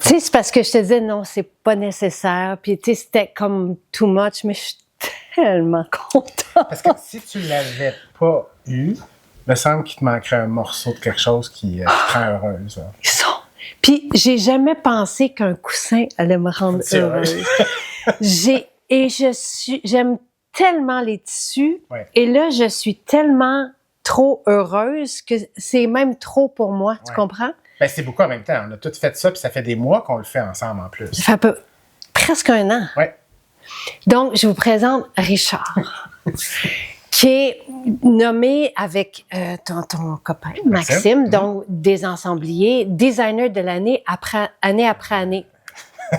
Tu sais, c'est parce que je te disais, non, c'est pas nécessaire. Puis, tu sais, c'était comme too much, mais je suis tellement contente. Parce que si tu l'avais pas eu, il me semble qu'il te manquerait un morceau de quelque chose qui te rend heureuse. Là. Ils sont... Puis, j'ai jamais pensé qu'un coussin allait me rendre heureuse. J'aime tellement les tissus. Ouais. Et là, je suis tellement trop heureuse que c'est même trop pour moi. Tu comprends? Ben, c'est beaucoup en même temps. On a tous fait ça, puis ça fait des mois qu'on le fait ensemble en plus. Ça fait presque un an. Oui. Donc, je vous présente Richard, qui est nommé avec ton copain, Maxime, donc des ensembliers, designer de l'année année après année,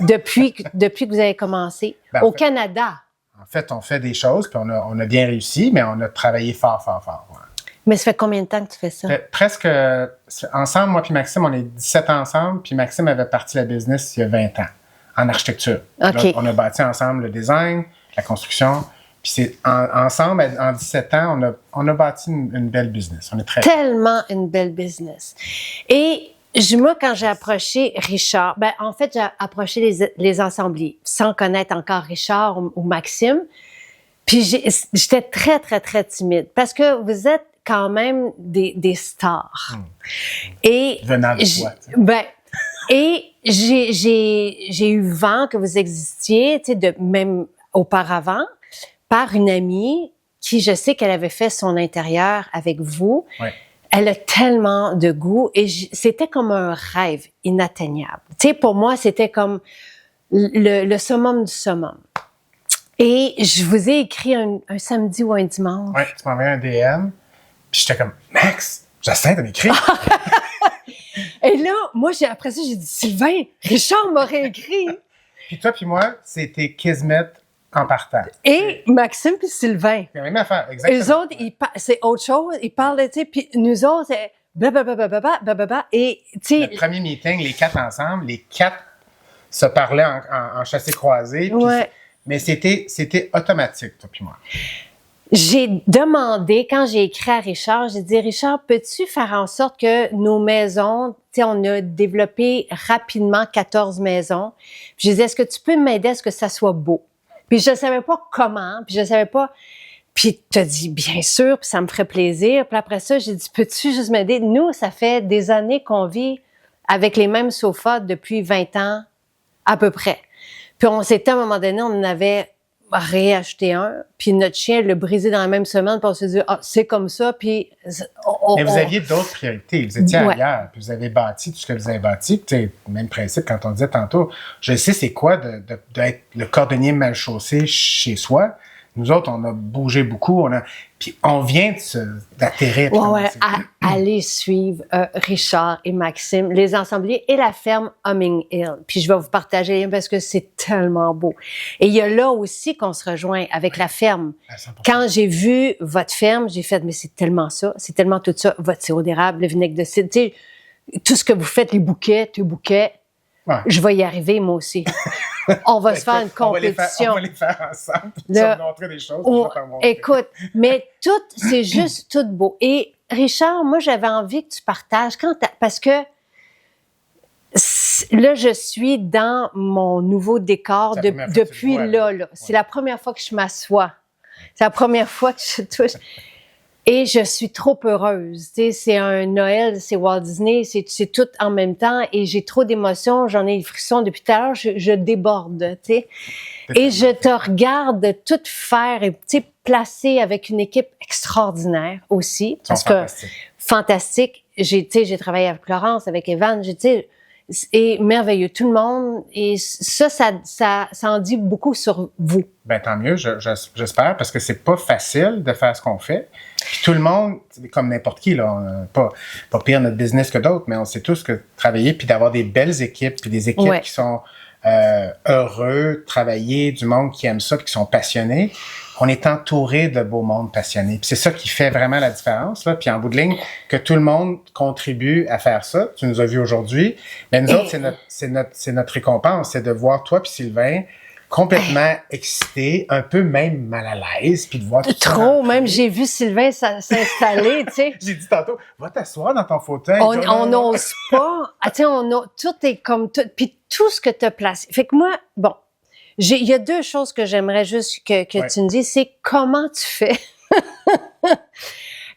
depuis que vous avez commencé, au Canada. En fait, on fait des choses, puis on a bien réussi, mais on a travaillé fort, fort, fort. Ouais. Mais ça fait combien de temps que tu fais ça? Presque, ensemble, moi puis Maxime, on est 17 ans ensemble, puis Maxime avait parti la business il y a 20 ans, en architecture. Okay. Là, on a bâti ensemble le design, la construction, puis c'est ensemble, en 17 ans, on a bâti une belle business. On est très... Tellement une belle business. Et moi, quand j'ai approché Richard, en fait, j'ai approché les ensembliers, sans connaître encore Richard ou Maxime, puis j'étais très, très, très timide, parce que vous êtes quand même des stars. Et venant de toi. Et j'ai eu vent que vous existiez, tu sais, même auparavant, par une amie qui, je sais qu'elle avait fait son intérieur avec vous. Ouais. Elle a tellement de goût et c'était comme un rêve inatteignable. Tu sais, pour moi, c'était comme le summum du summum. Et je vous ai écrit un samedi ou un dimanche. Oui, tu m'as envoyé un DM. Puis j'étais comme, Max, Jacinthe, elle m'écrit. Et là, moi, après ça, j'ai dit, Sylvain, Richard m'aurait écrit. Puis toi puis moi, c'était Kismet en partant. Et Maxime puis Sylvain. C'est la même affaire, exactement. Eux autres, c'est autre chose. Ils parlent, tu sais, puis nous autres, c'est blablabla. Et, tu sais... Le premier meeting, les 4 ensemble, les 4 se parlaient en chassé-croisé. Ouais. Mais c'était automatique, toi puis moi. J'ai demandé, quand j'ai écrit à Richard, j'ai dit, Richard, peux-tu faire en sorte que nos maisons, tu sais, on a développé rapidement 14 maisons. Puis j'ai dit, est-ce que tu peux m'aider à ce que ça soit beau? Puis je savais pas comment, puis je savais pas... Puis t'as dit, bien sûr, puis ça me ferait plaisir. Puis après ça, j'ai dit, peux-tu juste m'aider? Nous, ça fait des années qu'on vit avec les mêmes sofas depuis 20 ans, à peu près. Puis on s'était, à un moment donné, on en avait réacheté un, puis notre chien l'a brisé dans la même semaine, puis on s'est dit, c'est comme ça, puis... Mais vous aviez d'autres priorités, vous étiez ailleurs, puis vous avez bâti tout ce que vous avez bâti, puis même principe, quand on disait tantôt, je sais c'est quoi d'être le cordonnier mal chaussé chez soi. Nous autres, on a bougé beaucoup, puis on vient d'atterrir. Allez suivre Richard et Maxime, les ensembliers et la ferme Humming Hill. Puis je vais vous partager parce que c'est tellement beau. Et il y a là aussi qu'on se rejoint avec la ferme. Quand j'ai vu votre ferme, j'ai fait, mais c'est tellement ça, c'est tellement tout ça, votre sirop d'érable, le vinaigre de cidre, tu sais, tout ce que vous faites, les bouquets, je vais y arriver moi aussi. On va se faire une compétition. On va les faire ensemble. Ça va montrer des choses. Écoute, mais c'est juste tout beau. Et Richard, moi, j'avais envie que tu partages parce que là, je suis dans mon nouveau décor depuis là. C'est la première fois que je m'assois. C'est la première fois que je touche. Et je suis trop heureuse. Tu sais, c'est un Noël, c'est Walt Disney, c'est tout en même temps. Et j'ai trop d'émotions, j'en ai des frissons depuis tout à l'heure, je déborde, tu sais. Et je te regarde tout faire et, tu sais, placer avec une équipe extraordinaire aussi. Parce que, fantastique. J'ai travaillé avec Florence, avec Evan, tu sais, et merveilleux, tout le monde. Et ça en dit beaucoup sur vous. Ben tant mieux, j'espère, parce que c'est pas facile de faire ce qu'on fait. Puis tout le monde, comme n'importe qui, là, pas pire notre business que d'autres, mais on sait tous que travailler, puis d'avoir des belles équipes, puis des équipes qui sont heureux, travailler, du monde qui aime ça, puis qui sont passionnés. On est entouré de beaux mondes passionnés. Puis c'est ça qui fait vraiment la différence, là. Puis en bout de ligne, que tout le monde contribue à faire ça. Tu nous as vu aujourd'hui. Mais nous autres, c'est notre récompense, c'est de voir toi puis Sylvain complètement excité, un peu même mal à l'aise, puis de voir tout ça. Trop, même j'ai vu Sylvain s'installer, tu sais. J'ai dit tantôt, va t'asseoir dans ton fauteuil. On n'ose pas. Ah, tu sais, tout est comme tout, puis tout ce que tu as placé. Fait que moi, bon, il y a deux choses que j'aimerais juste que tu me dises, c'est comment tu fais.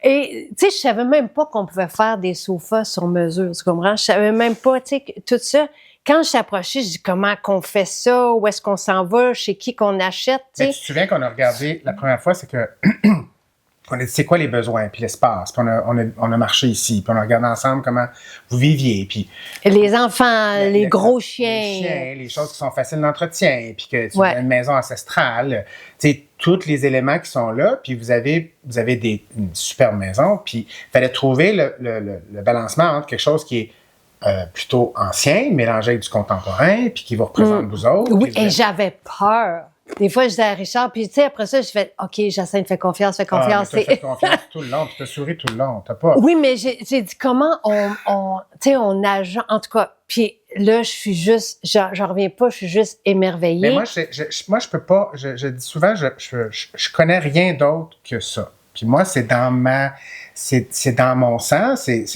Et, tu sais, je savais même pas qu'on pouvait faire des sofas sur mesure, tu comprends? Je savais même pas, tu sais, tout ça. Quand je suis approchée, je dis comment qu'on fait ça, où est-ce qu'on s'en va, chez qui qu'on achète, tu sais. Mais tu te souviens qu'on a regardé, la première fois, c'est que on a dit c'est quoi les besoins, puis l'espace, puis on a marché ici, puis on a regardé ensemble comment vous viviez, puis... Les enfants, les gros chiens. Les chiens, les choses qui sont faciles d'entretien, puis que tu as une maison ancestrale, tu sais, tous les éléments qui sont là, puis vous avez une superbe maison, puis il fallait trouver le balancement entre quelque chose qui est plutôt ancien, mélangé avec du contemporain, puis qui vous représente vous autres. Oui, et j'avais peur. Des fois, je disais à Richard, puis tu sais, après ça, je fais « OK, Jacinthe, fais confiance. » Ah, mais t'as fait confiance tout le long, puis t'as souri tout le long, t'as pas... Oui, mais j'ai dit comment tu sais, on agent, en tout cas, puis là, je suis juste, j'en reviens pas, je suis juste émerveillée. Mais moi, je peux pas, je dis souvent, je connais rien d'autre que ça. Puis moi, c'est dans mon sang.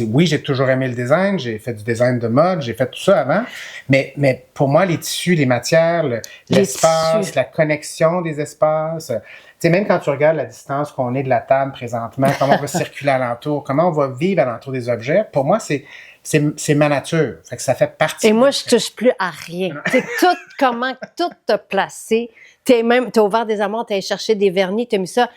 Oui, j'ai toujours aimé le design. J'ai fait du design de mode. J'ai fait tout ça avant. Mais pour moi, les tissus, les matières, l'espace, la connexion des espaces. Tu sais, même quand tu regardes la distance qu'on est de la table présentement, comment on va circuler alentour, comment on va vivre alentour des objets, pour moi, c'est ma nature. Fait que ça fait partie. Et moi, je touche plus à rien. C'est tout, comment tout te placer. T'as ouvert des armoires, t'as allé chercher des vernis, t'as mis ça.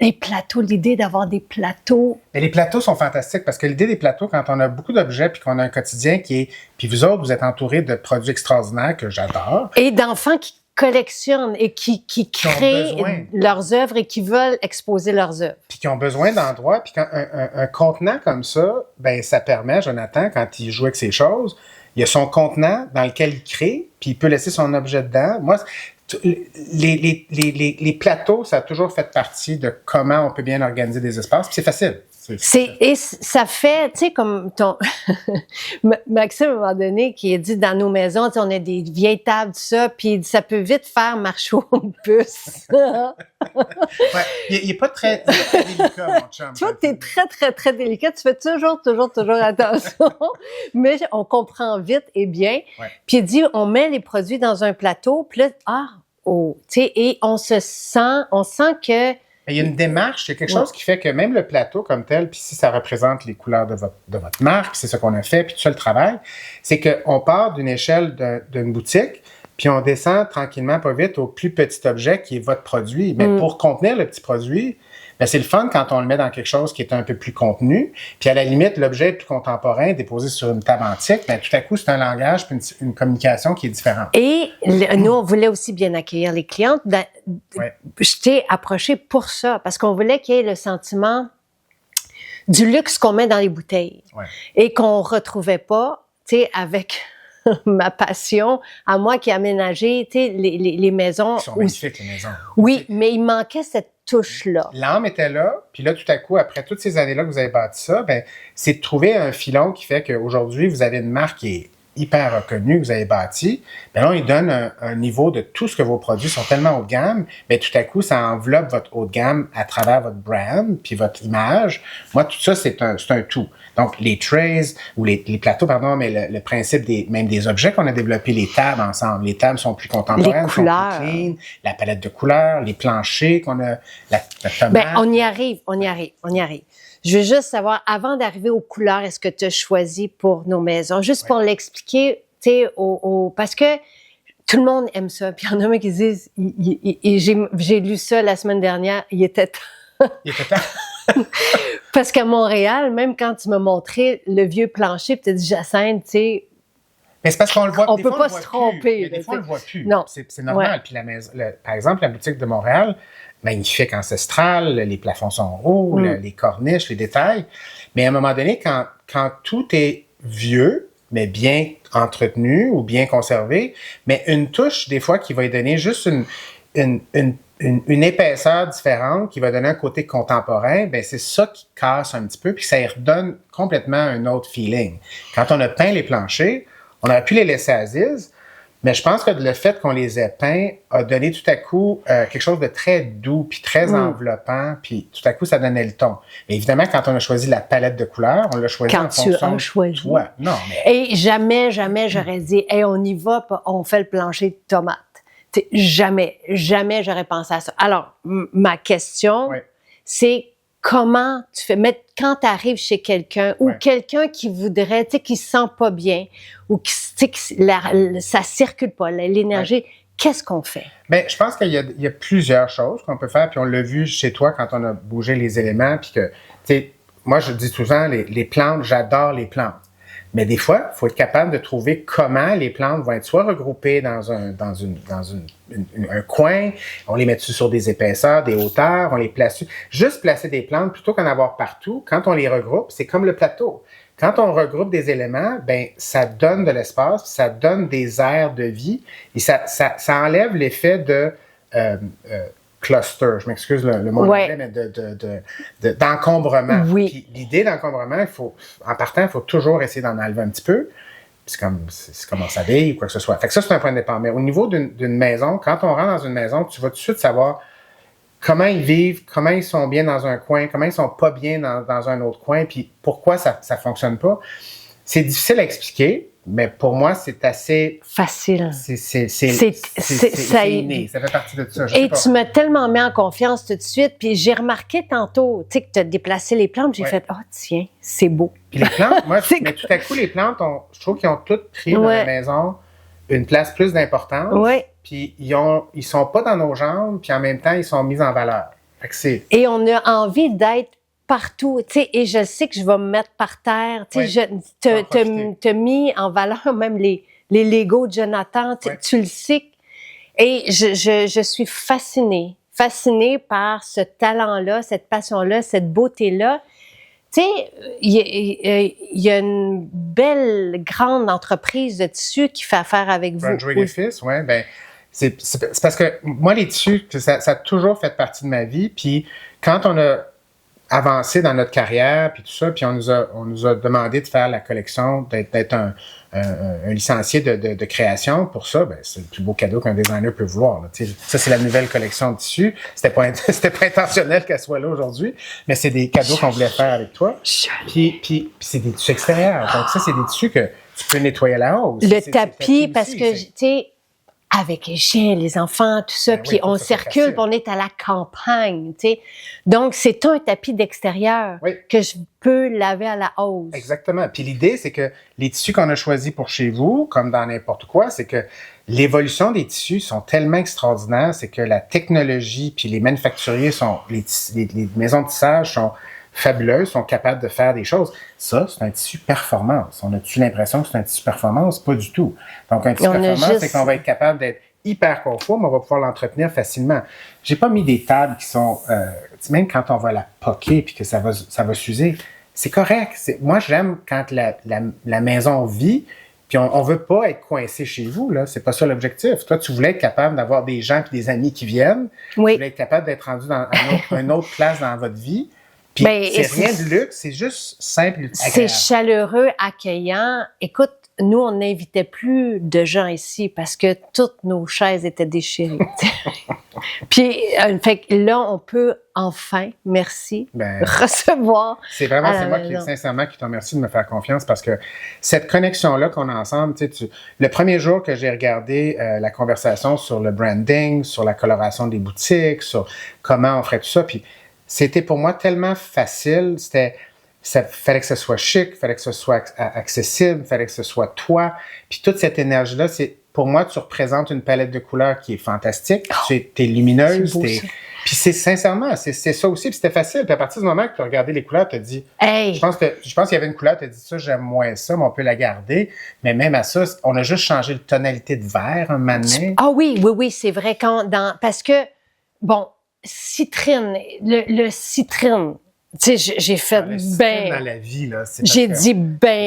Les plateaux, l'idée d'avoir des plateaux. Mais les plateaux sont fantastiques parce que l'idée des plateaux, quand on a beaucoup d'objets puis qu'on a un quotidien qui est... Puis vous autres, vous êtes entourés de produits extraordinaires que j'adore. Et d'enfants qui collectionnent et qui créent leurs œuvres et qui veulent exposer leurs œuvres. Puis qui ont besoin d'endroits. Puis quand un contenant comme ça, ben ça permet, Jonathan, quand il joue avec ces choses, il y a son contenant dans lequel il crée, puis il peut laisser son objet dedans. Moi, les plateaux, ça a toujours fait partie de comment on peut bien organiser des espaces. Puis c'est facile. Et ça fait, tu sais, comme ton Maxime, à un moment donné, qui a dit dans nos maisons, on a des vieilles tables, tout ça, puis ça peut vite faire marcher aux puces. Ouais, il n'est pas très délicat, mon chum. Toi, tu es très, très, très délicat. Tu fais toujours attention. Mais on comprend vite et bien. Ouais. Puis il dit, on met les produits dans un plateau, puis là, tu sais, et on sent que... Il y a une démarche, il y a quelque chose qui fait que même le plateau comme tel, puis si ça représente les couleurs de votre marque, c'est ce qu'on a fait, puis tout ça le travail, c'est qu'on part d'une échelle d'une boutique, puis on descend tranquillement, pas vite, au plus petit objet qui est votre produit. Mais pour contenir le petit produit, ben c'est le fun quand on le met dans quelque chose qui est un peu plus contenu. Puis à la limite, l'objet est plus contemporain, déposé sur une table antique, mais tout à coup, c'est un langage puis une communication qui est différente. Et nous, on voulait aussi bien accueillir les clientes. Je t'ai approché pour ça, parce qu'on voulait qu'il y ait le sentiment du luxe qu'on met dans les bouteilles et qu'on retrouvait pas, tu sais, avec... ma passion, à moi qui ai aménagé, tu sais, les maisons. Ils sont magnifiques, les maisons. Oui, mais il manquait cette touche-là. L'âme était là, puis là, tout à coup, après toutes ces années-là que vous avez bâti ça, ben, c'est de trouver un filon qui fait qu'aujourd'hui, vous avez une marque qui est hyper reconnue, que vous avez bâti. Ben là, il donne un niveau de tout ce que vos produits sont tellement haut de gamme, ben tout à coup, ça enveloppe votre haut de gamme à travers votre brand, puis votre image. Moi, tout ça, c'est un tout. Donc, les trays, ou les plateaux, pardon, mais le principe même des objets qu'on a développés, les tables ensemble. Les tables sont plus contemporaines, sont plus clean, la palette de couleurs, les planchers qu'on a, la tomate. Ben, on y arrive. Je veux juste savoir, avant d'arriver aux couleurs, est-ce que tu as choisi pour nos maisons? Juste pour l'expliquer, tu sais, parce que tout le monde aime ça. Puis il y en a même qui disent, j'ai lu ça la semaine dernière, il était temps. Il était temps. Parce qu'à Montréal, même quand tu m'as montré le vieux plancher, puis tu as dit, Jacinthe, tu sais... Mais c'est parce qu'on le voit. On peut pas se tromper. Des fois, on le voit plus. Non. C'est normal. Puis la maison, par exemple, la boutique de Montréal, magnifique, ancestrale, les plafonds sont hauts, les corniches, les détails. Mais à un moment donné, quand tout est vieux, mais bien entretenu ou bien conservé, mais une touche, des fois, qui va y donner juste une épaisseur différente, qui va donner un côté contemporain, ben c'est ça qui casse un petit peu, puis ça y redonne complètement un autre feeling. Quand on a peint les planchers, on aurait pu les laisser assises, Mais je pense que le fait qu'on les ait peints a donné tout à coup quelque chose de très doux, puis très enveloppant, puis tout à coup, ça donnait le ton. Mais évidemment, quand on a choisi la palette de couleurs, on l'a choisi en fonction de toi. Non, mais... Et jamais j'aurais dit, hey, on y va, on fait le plancher de tomates. T'sais, jamais j'aurais pensé à ça. Alors, ma question, c'est comment tu fais? Mais quand tu arrives chez quelqu'un ou quelqu'un qui voudrait, tu sais, qui se sent pas bien ou qui, ça circule pas, l'énergie, qu'est-ce qu'on fait? Bien, je pense qu'il y a plusieurs choses qu'on peut faire, puis on l'a vu chez toi quand on a bougé les éléments, puis que, tu sais, moi, je dis souvent, les plantes, j'adore les plantes. Mais des fois, il faut être capable de trouver comment les plantes vont être soit regroupées dans un coin, on les met sur des épaisseurs, des hauteurs, on les place. Juste placer des plantes plutôt qu'en avoir partout, quand on les regroupe, c'est comme le plateau. Quand on regroupe des éléments, ben ça donne de l'espace, ça donne des aires de vie et ça enlève l'effet de cluster, je m'excuse le mot anglais, mais d'encombrement. Oui. Puis l'idée d'encombrement, en partant, il faut toujours essayer d'en enlever un petit peu. C'est comme on s'habille ou quoi que ce soit. Fait que ça, c'est un point de départ. Mais au niveau d'une maison, quand on rentre dans une maison, tu vas tout de suite savoir comment ils vivent, comment ils sont bien dans un coin, comment ils sont pas bien dans un autre coin, puis pourquoi ça fonctionne pas. C'est difficile à expliquer, mais pour moi, c'est assez... facile. C'est inné. Ça fait partie de ça. Et tu m'as tellement mis en confiance tout de suite. Puis j'ai remarqué tantôt, tu sais, que tu as déplacé les plantes. J'ai fait, tiens, c'est beau. Puis les plantes, moi, mais tout à coup, les plantes, je trouve qu'ils ont toutes pris dans la maison une place plus d'importance. Oui. Puis ils sont pas dans nos jambes, puis en même temps, ils sont mis en valeur. Fait que et on a envie d'être partout, tu sais, et je sais que je vais me mettre par terre, tu sais, t'as mis en valeur même les Legos de Jonathan, tu le sais, et je suis fascinée par ce talent-là, cette passion-là, cette beauté-là. Tu sais, il y a une belle, grande entreprise de tissus qui fait affaire avec vous. Brunswick & Fils, oui, ben c'est parce que moi, les tissus, ça a toujours fait partie de ma vie, puis quand on a avancé dans notre carrière, puis tout ça, puis on nous a demandé de faire la collection, d'être un licencié de création. Pour ça, ben, c'est le plus beau cadeau qu'un designer peut vouloir. Là. Ça, c'est la nouvelle collection de tissus. C'était pas intentionnel qu'elle soit là aujourd'hui, mais c'est des cadeaux qu'on voulait faire avec toi. Puis c'est des tissus extérieurs. Donc ça, c'est des tissus que tu peux nettoyer à la hausse. Le tapis, parce que, tu sais, avec les chiens, les enfants, tout ça, puis on circule, puis on est à la campagne, tu sais. Donc, c'est un tapis d'extérieur que je peux laver à la hausse. Exactement. Puis l'idée, c'est que les tissus qu'on a choisis pour chez vous, comme dans n'importe quoi, c'est que l'évolution des tissus sont tellement extraordinaires, c'est que la technologie, puis les manufacturiers les maisons de tissage sont fabuleuses, sont capables de faire des choses. Ça, c'est un tissu performance. On a-tu l'impression que c'est un tissu performance? Pas du tout. Donc, un tissu performance, c'est qu'on va être capable d'être hyper confort, mais on va pouvoir l'entretenir facilement. J'ai pas mis des tables qui sont... même quand on va la poquer puis que ça va s'user, c'est correct. Moi, j'aime quand la maison vit, puis on veut pas être coincé chez vous, là. C'est pas ça l'objectif. Toi, tu voulais être capable d'avoir des gens puis des amis qui viennent. Oui. Tu voulais être capable d'être rendu dans une autre place dans votre vie. Puis c'est rien de luxe, c'est juste simple et agréable. C'est chaleureux, accueillant. Écoute, nous, on n'invitait plus de gens ici parce que toutes nos chaises étaient déchirées. Puis, fait que là, on peut enfin, merci, recevoir. C'est moi sincèrement qui te remercie de me faire confiance parce que cette connexion-là qu'on a ensemble, le premier jour que j'ai regardé la conversation sur le branding, sur la coloration des boutiques, sur comment on ferait tout ça, puis c'était pour moi tellement facile. Fallait que ce soit chic, fallait que ce soit accessible, fallait que ce soit toi. Puis toute cette énergie-là, pour moi, tu représentes une palette de couleurs qui est fantastique. T'es lumineuse. Puis sincèrement, c'est ça aussi. Puis c'était facile. Puis à partir du moment que tu as regardé les couleurs, tu as dit, je pense qu'il y avait une couleur, tu as dit ça, j'aime moins ça, mais on peut la garder. Mais même à ça, on a juste changé de tonalité de vert un moment donné. Ah oui, c'est vrai. Parce que, bon, citrine, le citrine, tu sais, j'ai fait dans la vie, là. J'ai dit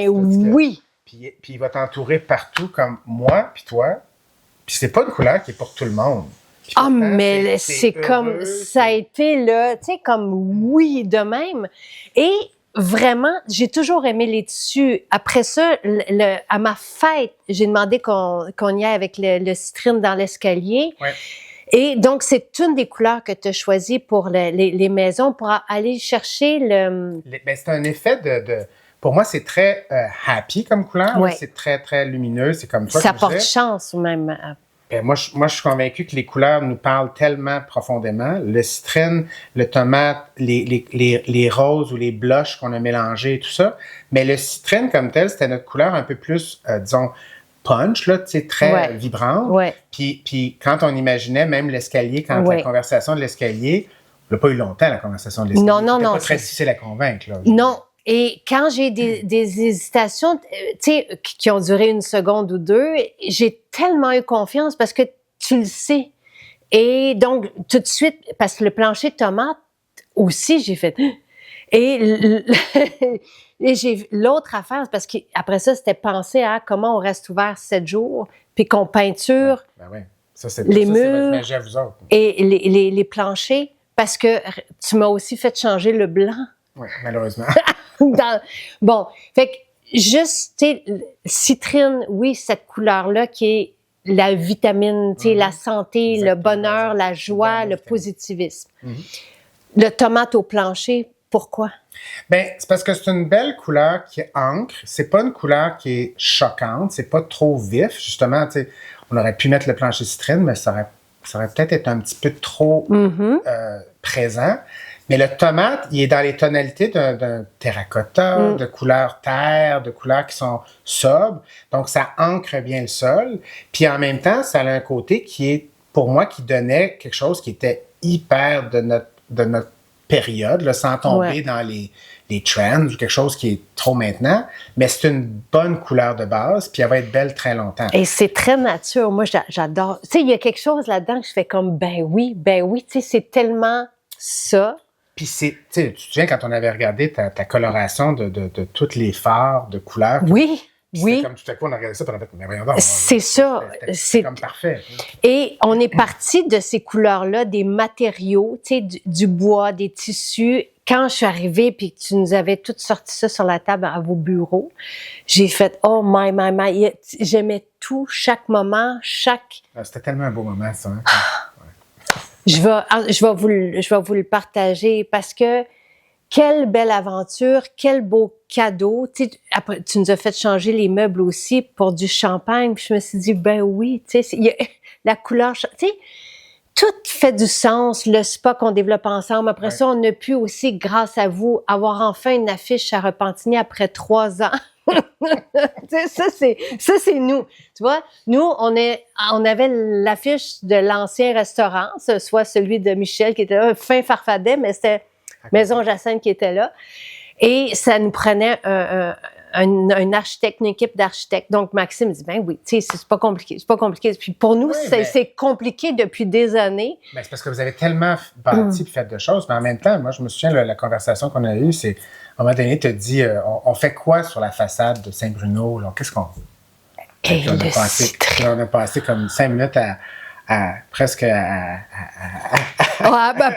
oui. Puis il va t'entourer partout comme moi puis toi. Puis c'est pas une couleur qui est pour tout le monde. Mais c'est comme ça a été là, tu sais, comme oui de même. Et vraiment, j'ai toujours aimé les tissus. Après ça, à ma fête, j'ai demandé qu'on y aille avec le citrine dans l'escalier. Ouais. Et donc, c'est une des couleurs que tu as choisies pour les maisons pour aller chercher Ben, c'est un effet pour moi, c'est très happy comme couleur. Ouais. C'est très, très lumineux. C'est comme toi. Ça porte chance même. Ben, moi, je suis convaincu que les couleurs nous parlent tellement profondément. Le citrine, le tomate, les roses ou les blushs qu'on a mélangés et tout ça. Mais le citrine comme tel, c'était notre couleur un peu plus, disons, punch, là, tu sais, très vibrante. Ouais. Puis quand on imaginait même l'escalier, quand la conversation de l'escalier, on n'a pas eu longtemps, la conversation de l'escalier. Non. C'était pas très difficile à convaincre, là. Non. Et quand j'ai des hésitations, tu sais, qui ont duré 1 seconde ou 2, j'ai tellement eu confiance parce que tu le sais. Et donc, tout de suite, parce que le plancher de tomate aussi, j'ai fait... Et j'ai l'autre affaire, parce qu'après ça, c'était penser à comment on reste ouvert 7 jours, puis qu'on peinture Ça, c'est les murs votre magie à vous autres. et les planchers, parce que tu m'as aussi fait changer le blanc. Oui, malheureusement. Bon, fait que juste, tu sais, citrine, oui, cette couleur-là qui est la vitamine, tu sais, la santé, exactement, le bonheur, la joie, le positivisme. Le tomate au plancher, pourquoi? Ben, c'est parce que c'est une belle couleur qui ancre. C'est pas une couleur qui est choquante. C'est pas trop vif. Justement, tu sais, on aurait pu mettre le plancher citrine, mais ça aurait peut-être été un petit peu trop présent. Mais le tomate, il est dans les tonalités d'un terracotta, de couleurs terre, de couleurs qui sont sobres. Donc, ça ancre bien le sol. Puis en même temps, ça a un côté qui est, pour moi, qui donnait quelque chose qui était hyper de notre période, là, sans tomber dans les trends ou quelque chose qui est trop maintenant. Mais c'est une bonne couleur de base, puis elle va être belle très longtemps. Et c'est très nature. Moi, j'adore. Tu sais, il y a quelque chose là-dedans que je fais comme, ben oui, tu sais, c'est tellement ça. Puis tu te souviens quand on avait regardé ta coloration de toutes les fards de couleurs? Oui. C'était comme tout à coup, on a regardé ça, puis on a fait, mais voyons donc. C'est ça. C'est comme parfait. Et on est parti de ces couleurs-là, des matériaux, tu sais, du bois, des tissus. Quand je suis arrivée, puis que tu nous avais toutes sorti ça sur la table à vos bureaux, j'ai fait, oh my. J'aimais tout, chaque moment, C'était tellement un beau moment, ça. Hein? Je vais vous le partager parce que quelle belle aventure, quel beau cadeau. Tu sais, après, tu nous as fait changer les meubles aussi pour du champagne. Puis je me suis dit, ben oui, tu sais, la couleur, tu sais, tout fait du sens. Le spa qu'on développe ensemble. Après ça, on a pu aussi, grâce à vous, avoir enfin une affiche à Repentigny après 3 ans. ça c'est nous. Tu vois, nous on avait l'affiche de l'ancien restaurant, soit celui de Michel qui était là, fin Farfadet, mais c'était Maison Jacinthe qui était là, et ça nous prenait un architecte, une équipe d'architectes. Donc Maxime dit ben oui, tu sais, c'est pas compliqué. Puis pour nous c'est compliqué depuis des années. Mais c'est parce que vous avez tellement bâti et fait de choses, mais en même temps, moi je me souviens la conversation qu'on a eue, c'est à un moment donné, tu as dit, on fait quoi sur la façade de Saint-Bruno? Là? Qu'est-ce qu'on... on a passé comme 5 minutes à presque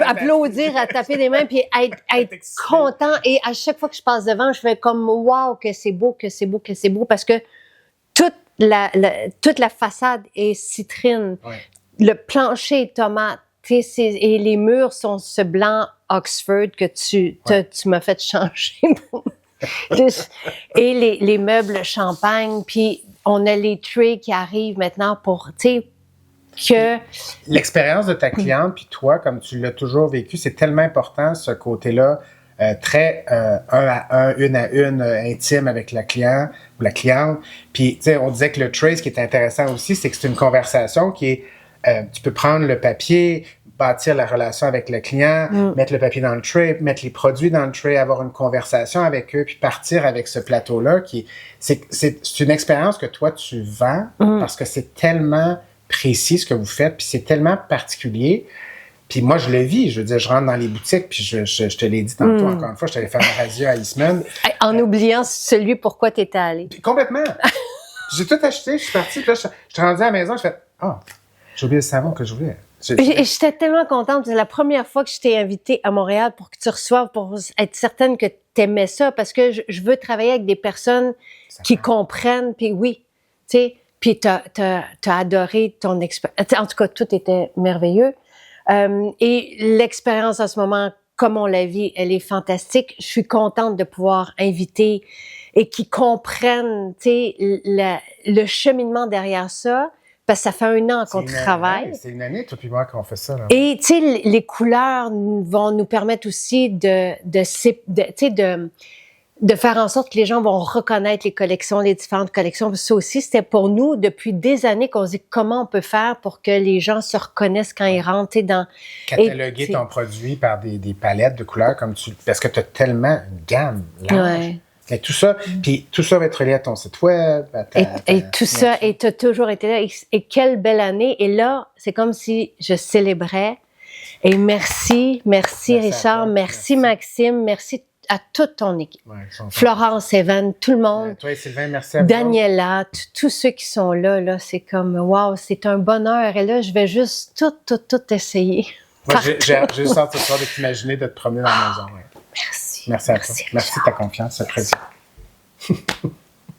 applaudir, à taper des mains, puis être content. Et à chaque fois que je passe devant, je fais comme, wow, que c'est beau, parce que toute la façade est citrine. Ouais. Le plancher est tomate. Et les murs sont ce blanc Oxford que tu m'as fait changer. Et les meubles champagne, puis on a les trays qui arrivent maintenant pour, tu sais, que... L'expérience de ta cliente, puis toi, comme tu l'as toujours vécu, c'est tellement important, ce côté-là, très un à un, une à une, intime avec la client ou la cliente. Puis, tu sais, on disait que le tray, ce qui est intéressant aussi, c'est que c'est une conversation qui est... tu peux prendre le papier, bâtir la relation avec le client, mettre le papier dans le tray, mettre les produits dans le tray, avoir une conversation avec eux, puis partir avec ce plateau-là. C'est une expérience que toi, tu vends parce que c'est tellement précis ce que vous faites, puis c'est tellement particulier. Puis moi, je le vis. Je veux dire, je rentre dans les boutiques, puis je te l'ai dit tantôt, encore une fois, je t'allais faire un radio à Eastman. En oubliant celui pourquoi tu étais allé. Complètement. J'ai tout acheté, je suis parti, puis là, je suis rendu à la maison, je fais « Ah, j'ai oublié le savon que je voulais. » J'étais tellement contente. C'est la première fois que je t'ai invitée à Montréal pour que tu reçoives, pour être certaine que tu aimais ça, parce que je veux travailler avec des personnes qui comprennent, puis oui, tu sais, puis t'as adoré ton expérience. En tout cas, tout était merveilleux. Et l'expérience en ce moment, comme on la vit, elle est fantastique. Je suis contente de pouvoir inviter et qui comprennent, tu sais, le cheminement derrière ça, parce que ça fait 1 an qu'on travaille. C'est une année, toi puis moi, qu'on fait ça. Là. Et, tu sais, les couleurs vont nous permettre aussi de faire en sorte que les gens vont reconnaître les collections, les différentes collections. Ça aussi, c'était pour nous, depuis des années, qu'on se dit comment on peut faire pour que les gens se reconnaissent quand ils rentrent, tu sais, dans... Cataloguer ton produit par des palettes de couleurs, parce que tu as tellement une gamme large. Ouais. Et tout ça, puis tout ça va être relié à ton site web, à tout ça, et tu as toujours été là. Et quelle belle année. Et là, c'est comme si je célébrais. Et merci Richard, merci Maxime, merci à toute ton équipe. Ouais, Florence, Evan, tout le monde. Toi et Sylvain, merci à vous. Daniela, tous ceux qui sont là, c'est comme, wow, c'est un bonheur. Et là, je vais juste tout essayer. Moi, j'ai juste hâte ce soir de t'imaginer de te promener dans la maison. Ouais. Merci. Merci à toi. Merci de ta confiance, c'est très bien.